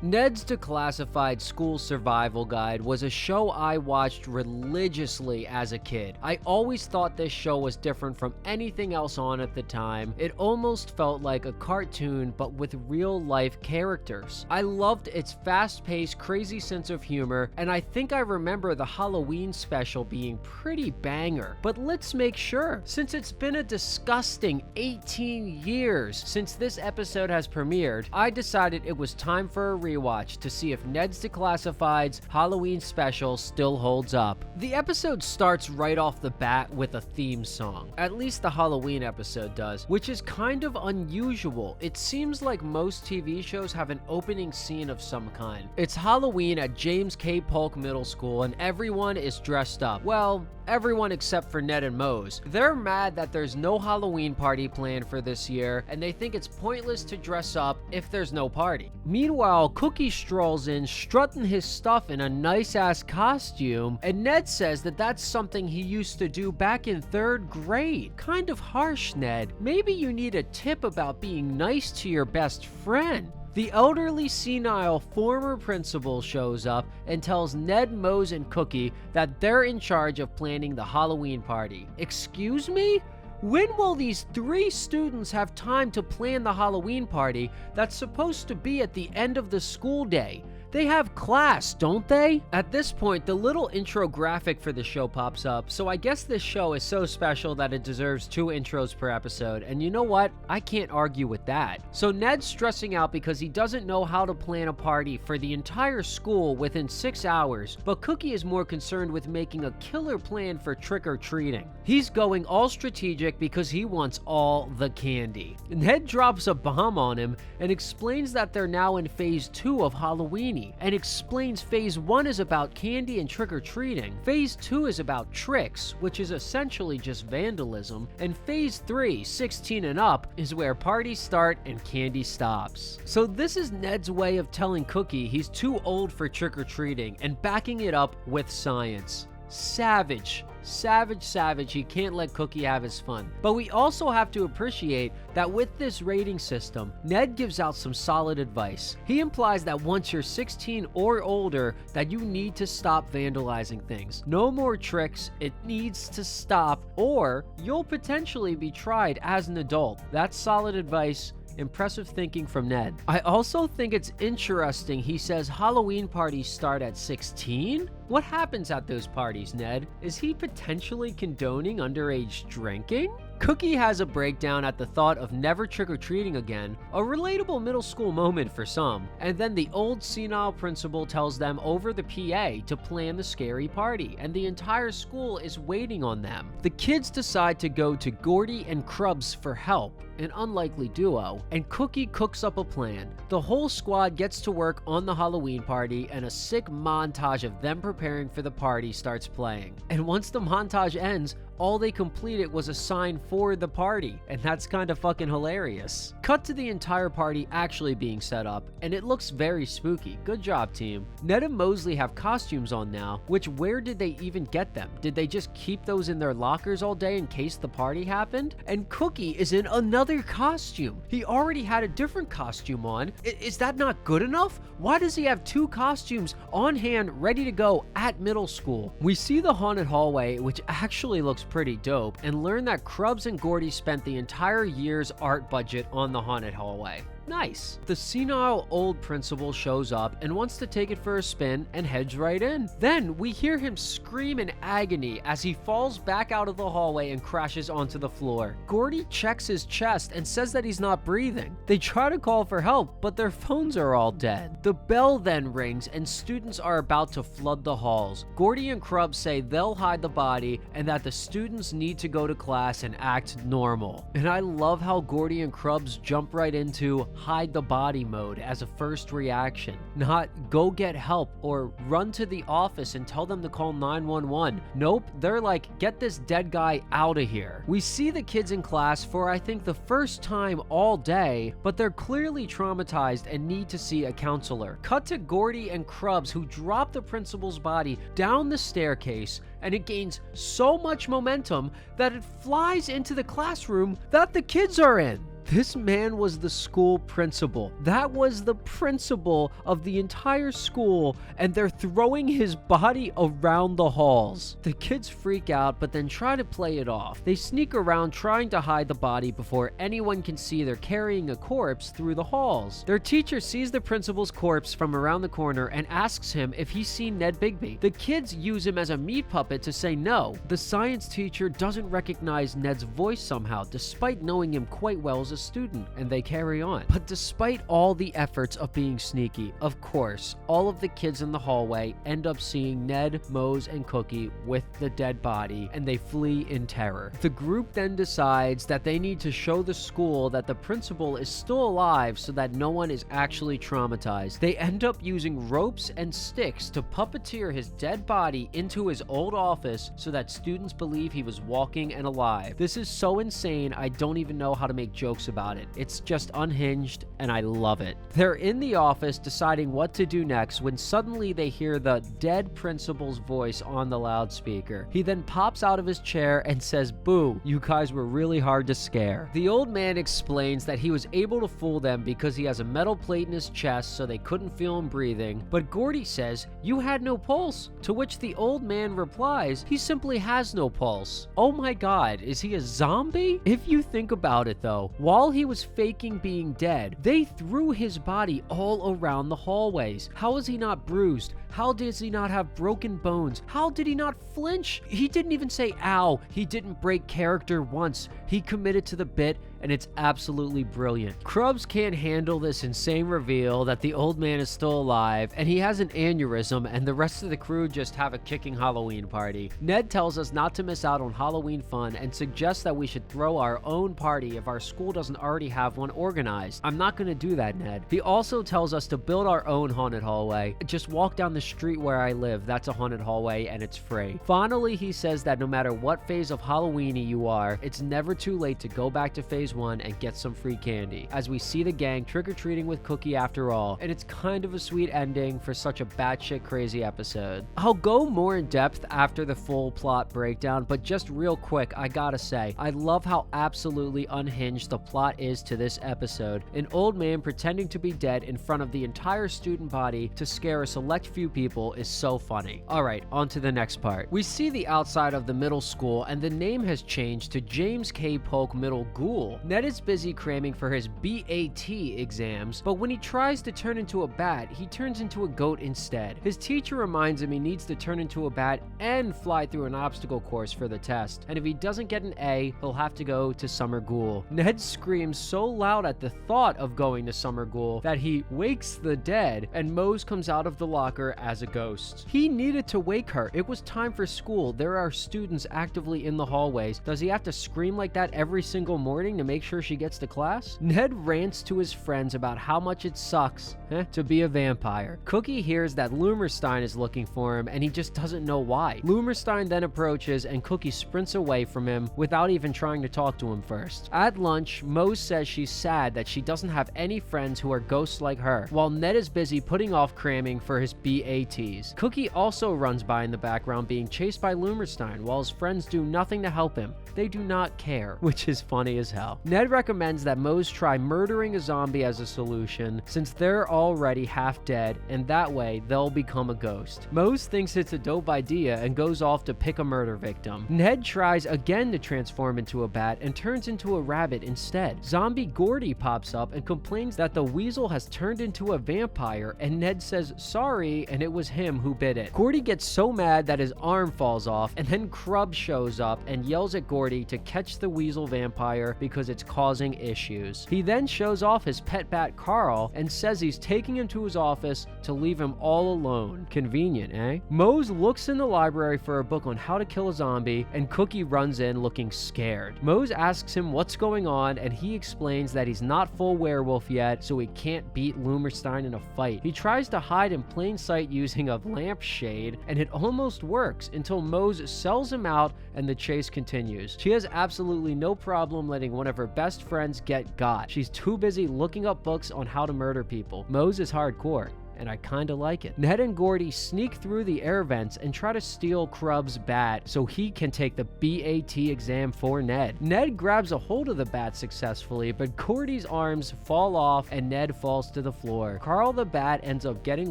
Ned's Declassified School Survival Guide was a show I watched religiously as a kid. I always thought this show was different from anything else on at the time. It almost felt like a cartoon, but with real-life characters. I loved its fast-paced, crazy sense of humor, and I think I remember the Halloween special being pretty banger. But let's make sure, since it's been a disgusting 18 years since this episode has premiered, I decided it was time for a rewatch to see if Ned's Declassified's Halloween special still holds up. The episode starts right off the bat with a theme song. At least the Halloween episode does, which is kind of unusual. It seems like most TV shows have an opening scene of some kind. It's Halloween at James K. Polk Middle School and everyone is dressed up. Well, everyone except for Ned and Mose. They're mad that there's no Halloween party planned for this year, and they think it's pointless to dress up if there's no party. Meanwhile, Cookie strolls in, strutting his stuff in a nice-ass costume, and Ned says that that's something he used to do back in 3rd grade. Kind of harsh, Ned. Maybe you need a tip about being nice to your best friend. The elderly, senile former principal shows up and tells Ned, Mose, and Cookie that they're in charge of planning the Halloween party. Excuse me? When will these 3 students have time to plan the Halloween party that's supposed to be at the end of the school day? They have class, don't they? At this point, the little intro graphic for the show pops up, so I guess this show is so special that it deserves 2 intros per episode, and you know what? I can't argue with that. So Ned's stressing out because he doesn't know how to plan a party for the entire school within 6 hours, but Cookie is more concerned with making a killer plan for trick-or-treating. He's going all strategic because he wants all the candy. Ned drops a bomb on him and explains that they're now in phase 2 of Halloween, and explains phase 1 is about candy and trick-or-treating, phase 2 is about tricks, which is essentially just vandalism, and phase 3, 16 and up, is where parties start and candy stops. So this is Ned's way of telling Cookie he's too old for trick-or-treating and backing it up with science. Savage. Savage, he can't let Cookie have his fun. But we also have to appreciate that with this rating system, Ned gives out some solid advice. He implies that once you're 16 or older, that you need to stop vandalizing things. No more tricks, it needs to stop, or you'll potentially be tried as an adult. That's solid advice. Impressive thinking from Ned. I also think it's interesting he says Halloween parties start at 16? What happens at those parties, Ned? Is he potentially condoning underage drinking? Cookie has a breakdown at the thought of never trick-or-treating again, a relatable middle school moment for some, and then the old senile principal tells them over the PA to plan the scary party, and the entire school is waiting on them. The kids decide to go to Gordy and Krubs for help, an unlikely duo, and Cookie cooks up a plan. The whole squad gets to work on the Halloween party, and a sick montage of them preparing for the party starts playing. And once the montage ends, all they completed was a sign for the party, and that's kind of fucking hilarious. Cut to the entire party actually being set up, and it looks very spooky. Good job, team. Ned and Mosley have costumes on now, which where did they even get them? Did they just keep those in their lockers all day in case the party happened? And Cookie is in another costume. He already had a different costume on. Is that not good enough? Why does he have 2 costumes on hand ready to go at middle school? We see the haunted hallway, which actually looks pretty dope, and learn that Krubs and Gordy spent the entire year's art budget on the haunted hallway. Nice. The senile old principal shows up and wants to take it for a spin and heads right in. Then we hear him scream in agony as he falls back out of the hallway and crashes onto the floor. Gordy checks his chest and says that he's not breathing. They try to call for help, but their phones are all dead. The bell then rings and students are about to flood the halls. Gordy and Krubs say they'll hide the body and that the students need to go to class and act normal. And I love how Gordy and Krubs jump right into hide the body mode as a first reaction, not go get help or run to the office and tell them to call 911. Nope, they're like, get this dead guy out of here. We see the kids in class for I think the first time all day, but they're clearly traumatized and need to see a counselor. Cut to Gordy and Krubs, who drop the principal's body down the staircase, and it gains so much momentum that it flies into the classroom that the kids are in. This man was the school principal. That was the principal of the entire school, and they're throwing his body around the halls. The kids freak out, but then try to play it off. They sneak around trying to hide the body before anyone can see they're carrying a corpse through the halls. Their teacher sees the principal's corpse from around the corner and asks him if he's seen Ned Bigby. The kids use him as a meat puppet to say no. The science teacher doesn't recognize Ned's voice somehow, despite knowing him quite well as a student, and they carry on. But despite all the efforts of being sneaky, of course, all of the kids in the hallway end up seeing Ned, Mose, and Cookie with the dead body, and they flee in terror. The group then decides that they need to show the school that the principal is still alive so that no one is actually traumatized. They end up using ropes and sticks to puppeteer his dead body into his old office so that students believe he was walking and alive. This is so insane, I don't even know how to make jokes about it. It's just unhinged, and I love it. They're in the office deciding what to do next when suddenly they hear the dead principal's voice on the loudspeaker. He then pops out of his chair and says, "Boo, you guys were really hard to scare." The old man explains that he was able to fool them because he has a metal plate in his chest so they couldn't feel him breathing, but Gordy says, "You had no pulse," to which the old man replies, "He simply has no pulse." Oh my god, is he a zombie? If you think about it though, while he was faking being dead, they threw his body all around the hallways. How is he not bruised? How does he not have broken bones? How did he not flinch? He didn't even say ow. He didn't break character once. He committed to the bit, and it's absolutely brilliant. Krubs can't handle this insane reveal that the old man is still alive, and he has an aneurysm, and the rest of the crew just have a kicking Halloween party. Ned tells us not to miss out on Halloween fun and suggests that we should throw our own party if our school doesn't already have one organized. I'm not gonna do that, Ned. He also tells us to build our own haunted hallway. Just walk down the street where I live. That's a haunted hallway, and it's free. Finally, he says that no matter what phase of Halloweeny you are, it's never too late to go back to phase 1 and get some free candy, as we see the gang trick-or-treating with Cookie after all, and it's kind of a sweet ending for such a batshit crazy episode. I'll go more in depth after the full plot breakdown, but just real quick, I gotta say, I love how absolutely unhinged the plot is to this episode. An old man pretending to be dead in front of the entire student body to scare a select few people is so funny. Alright, on to the next part. We see the outside of the middle school, and the name has changed to James K. Polk Middle Ghoul. Ned is busy cramming for his BAT exams, but when he tries to turn into a bat, he turns into a goat instead. His teacher reminds him he needs to turn into a bat and fly through an obstacle course for the test, and if he doesn't get an A, he'll have to go to Summer Ghoul. Ned screams so loud at the thought of going to Summer Ghoul that he wakes the dead, and Mose comes out of the locker as a ghost. He needed to wake her. It was time for school. There are students actively in the hallways. Does he have to scream like that every single morning to make sure she gets to class? Ned rants to his friends about how much it sucks to be a vampire. Cookie hears that Lumerstein is looking for him, and he just doesn't know why. Lumerstein then approaches, and Cookie sprints away from him without even trying to talk to him first. At lunch, Mose says she's sad that she doesn't have any friends who are ghosts like her, while Ned is busy putting off cramming for his BATs. Cookie also runs by in the background being chased by Lumerstein, while his friends do nothing to help him. They do not care, which is funny as hell. Ned recommends that Mose try murdering a zombie as a solution, since they're already half dead, and that way they'll become a ghost. Mose thinks it's a dope idea and goes off to pick a murder victim. Ned tries again to transform into a bat and turns into a rabbit instead. Zombie Gordy pops up and complains that the weasel has turned into a vampire, and Ned says sorry and it was him who bit it. Gordy gets so mad that his arm falls off, and then Krub shows up and yells at Gordy to catch the weasel vampire because it's causing issues. He then shows off his pet bat Carl and says he's taking him to his office to leave him all alone. Convenient, eh? Mose looks in the library for a book on how to kill a zombie, and Cookie runs in looking scared. Mose asks him what's going on, and he explains that he's not full werewolf yet, so he can't beat Lumerstein in a fight. He tries to hide in plain sight using a lampshade, and it almost works until Mose sells him out and the chase continues. She has absolutely no problem letting one of her best friends get got. She's too busy looking up books on how to murder people. Mose is hardcore. and I kinda like it. Ned and Gordy sneak through the air vents and try to steal Krub's bat so he can take the BAT exam for Ned. Ned grabs a hold of the bat successfully, but Gordy's arms fall off and Ned falls to the floor. Carl the bat ends up getting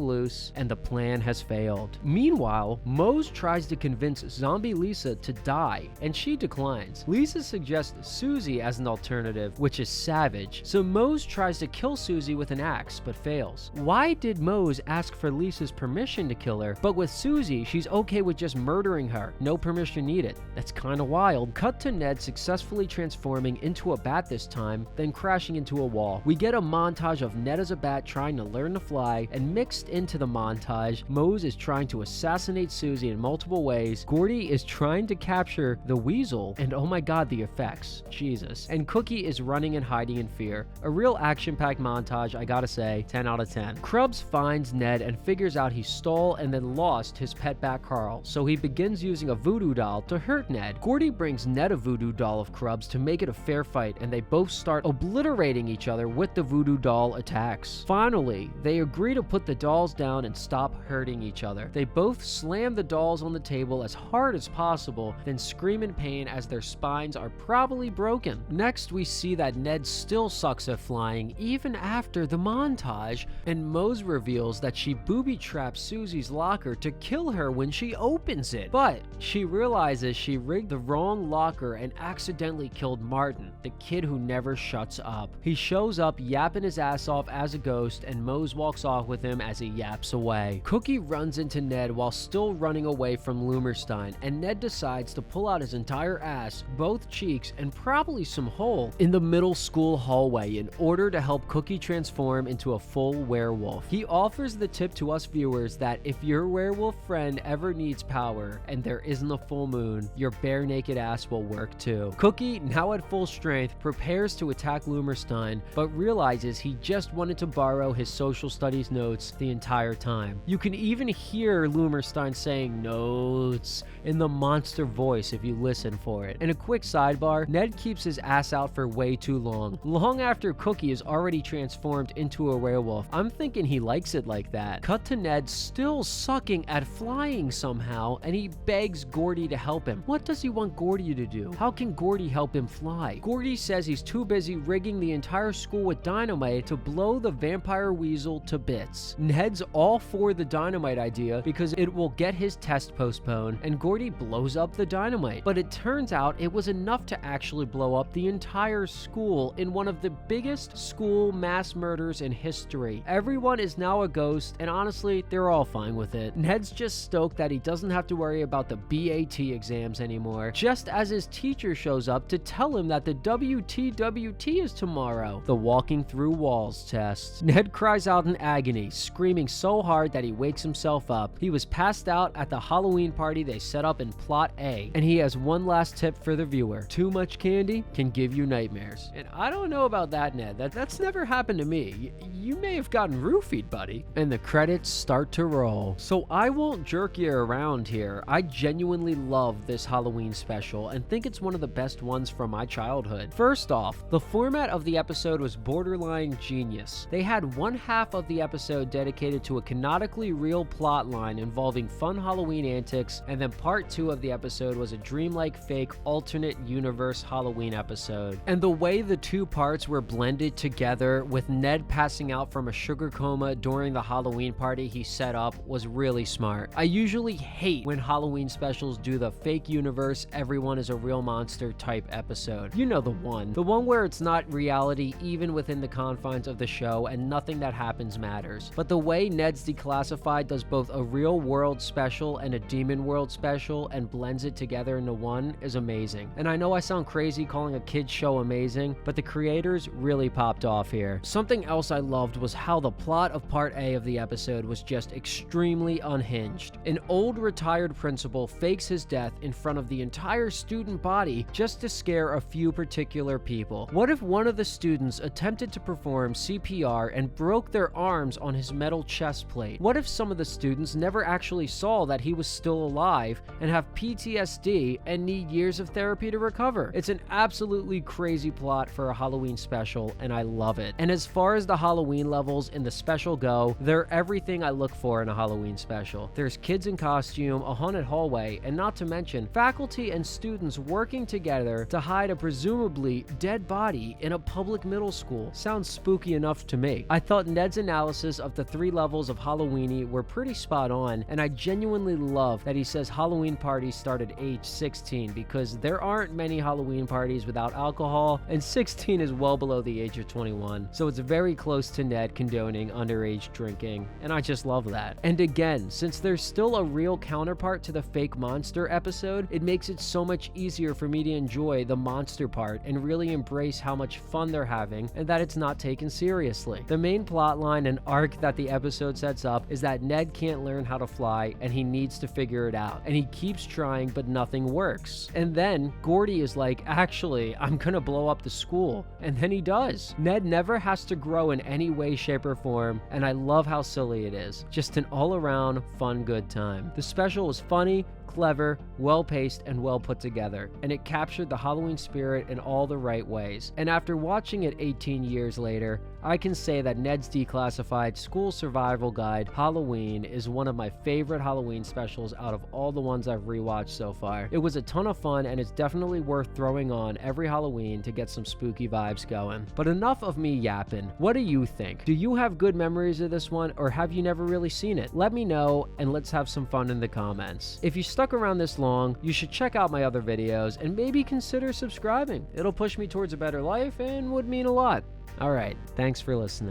loose, and the plan has failed. Meanwhile, Mose tries to convince Zombie Lisa to die, and she declines. Lisa suggests Susie as an alternative, which is savage, so Mose tries to kill Susie with an axe, but fails. Why did Mose ask for Lisa's permission to kill her, but with Susie, she's okay with just murdering her? No permission needed. That's kinda wild. Cut to Ned successfully transforming into a bat this time, then crashing into a wall. We get a montage of Ned as a bat trying to learn to fly, and mixed into the montage, Mose is trying to assassinate Susie in multiple ways, Gordy is trying to capture the weasel, and oh my god, the effects. Jesus. And Cookie is running and hiding in fear. A real action-packed montage, I gotta say, 10 out of 10. Krubs finds Ned and figures out he stole and then lost his pet bat Carl, so he begins using a voodoo doll to hurt Ned. Gordy brings Ned a voodoo doll of Krubs to make it a fair fight, and they both start obliterating each other with the voodoo doll attacks. Finally, they agree to put the dolls down and stop hurting each other. They both slam the dolls on the table as hard as possible, then scream in pain as their spines are probably broken. Next, we see that Ned still sucks at flying even after the montage, and Mose reveals that she booby-trapped Susie's locker to kill her when she opens it. But she realizes she rigged the wrong locker and accidentally killed Martin, the kid who never shuts up. He shows up yapping his ass off as a ghost, and Mose walks off with him as he yaps away. Cookie runs into Ned while still running away from Loomerstein, and Ned decides to pull out his entire ass, both cheeks, and probably some hole in the middle school hallway in order to help Cookie transform into a full werewolf. He offers the tip to us viewers that if your werewolf friend ever needs power and there isn't a full moon, your bare naked ass will work too. Cookie, now at full strength, prepares to attack Loomerstein, but realizes he just wanted to borrow his social studies notes the entire time. You can even hear Loomerstein saying notes in the monster voice if you listen for it. And a quick sidebar, Ned keeps his ass out for way too long after Cookie is already transformed into a werewolf. I'm thinking he likes it like that. Cut to Ned still sucking at flying somehow, and he begs Gordy to help him. What does he want Gordy to do? How can Gordy help him fly? Gordy says he's too busy rigging the entire school with dynamite to blow the vampire weasel to bits. Ned's all for the dynamite idea because it will get his test postponed, and Gordy blows up the dynamite. But it turns out it was enough to actually blow up the entire school in one of the biggest school mass murders in history. Everyone is now a ghost, and honestly, they're all fine with it. Ned's just stoked that he doesn't have to worry about the BAT exams anymore, just as his teacher shows up to tell him that the WTWT is tomorrow, the walking through walls test. Ned cries out in agony, screaming so hard that he wakes himself up. He was passed out at the Halloween party they set up in Plot A, and he has one last tip for the viewer. Too much candy can give you nightmares. And I don't know about that, Ned. That's never happened to me. You may have gotten roofied, buddy. And the credits start to roll. So I won't jerk you around here. I genuinely love this Halloween special and think it's one of the best ones from my childhood. First off, the format of the episode was borderline genius. They had one half of the episode dedicated to a canonically real plot line involving fun Halloween antics, and then part 2 of the episode was a dreamlike fake alternate universe Halloween episode. And the way the two parts were blended together, with Ned passing out from a sugar coma during the Halloween party he set up, was really smart. I usually hate when Halloween specials do the fake universe, everyone is a real monster type episode. You know the one where it's not reality even within the confines of the show and nothing that happens matters. But the way Ned's Declassified does both a real world special and a demon world special and blends it together into one is amazing. And I know I sound crazy calling a kid's show amazing, but the creators really popped off here. Something else I loved was how the plot of part A of the episode was just extremely unhinged. An old retired principal fakes his death in front of the entire student body just to scare a few particular people. What if one of the students attempted to perform CPR and broke their arms on his metal chest plate? What if some of the students never actually saw that he was still alive and have PTSD and need years of therapy to recover? It's an absolutely crazy plot for a Halloween special, and I love it. And as far as the Halloween levels in the special go, though, they're everything I look for in a Halloween special. There's kids in costume, a haunted hallway, and not to mention faculty and students working together to hide a presumably dead body in a public middle school. Sounds spooky enough to me. I thought Ned's analysis of the 3 levels of Halloweeny were pretty spot on, and I genuinely love that he says Halloween parties start at age 16 because there aren't many Halloween parties without alcohol, and 16 is well below the age of 21. So it's very close to Ned condoning underage drinking, and I just love that. And again, since there's still a real counterpart to the fake monster episode, it makes it so much easier for me to enjoy the monster part and really embrace how much fun they're having and that it's not taken seriously. The main plotline and arc that the episode sets up is that Ned can't learn how to fly and he needs to figure it out, and he keeps trying but nothing works. And then Gordy is like, actually, I'm gonna blow up the school, and then he does. Ned never has to grow in any way, shape, or form, and I love how silly it is. Just an all-around fun good time. The special was funny, clever, well-paced, and well put together, and it captured the Halloween spirit in all the right ways. And after watching it 18 years later, I can say that Ned's Declassified School Survival Guide Halloween is one of my favorite Halloween specials out of all the ones I've rewatched so far. It was a ton of fun, and it's definitely worth throwing on every Halloween to get some spooky vibes going. But enough of me yapping. What do you think? Do you have good memories of this one, or have you never really seen it? Let me know, and let's have some fun in the comments. If you stuck around this long, you should check out my other videos and maybe consider subscribing. It'll push me towards a better life and would mean a lot. Alright, thanks for listening.